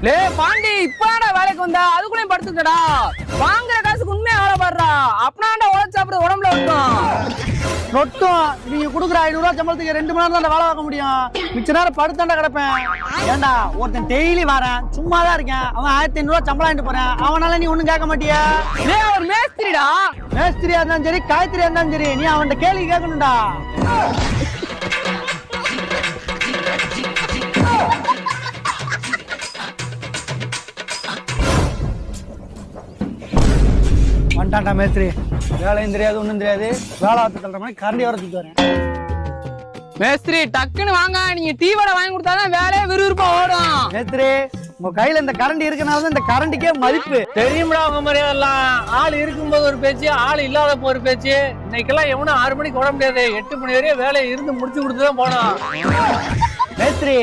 லே பாண்டி இப்படா வேலைக்கு வந்தா அதுக்குள்ளேயும் படுத்துக்கடா. வாங்குற காசுக்கு உண்மையா வேலை பாடுறா. அப்பனாண்டா உழைச்சு சாப்பிட உடம்புல நொட்டும் நீங்க கொடுக்குற 500 ரூபாய் சம்பளத்துக்கு 2 மணி நேரம் தான் வேலை பார்க்க முடியும். மிச்ச நேரம் படுத்தாண்டா கிடப்பேன். ஏண்டா ஒருத்தன் டெய்லி வரேன் சும்மா தான் இருக்கேன், அவன் 1500 ரூபாய் சம்பளம் வாங்கிட்டு போறேன், அவனால நீ ஒண்ணும் கேட்க மாட்டியா? ஒரு மேஸ்திரிடா. மேஸ்திரியா இருந்தாலும் சரி காய்கறியா இருந்தாலும் சரி நீ அவன்கிட்ட கேள்வி கேட்கணும்டா. வந்துட்டான்டா மேஸ்திரி. வேலையும் தெரியாது ஒன்றும் தெரியாது, வேலை வார்த்தை தள்ளுற மாதிரி கரண்டி வர தூக்கி வரேன். மேஸ்திரி டக்குன்னு வாங்க, நீங்க டீ வடை வாங்கி கொடுத்தாதான் வேலையே விறுவிறுப்பா ஓடும். மேஸ்திரி உங்க கையில இந்த கரண்டி இருக்கனால தான் இந்த கரண்டிக்கே மதிப்பு தெரியும்டா. உங்க மாதிரியெல்லாம் ஆள் இருக்கும்போது ஒரு பேச்சு, ஆள் இல்லாத ஒரு பேச்சு. இன்னைக்கெல்லாம் எவனும் 6 மணிக்கு ஓட முடியாது. 8 மணி வரையும் வேலையை இருந்து முடிச்சு கொடுத்துதான் போனோம். மேஸ்திரி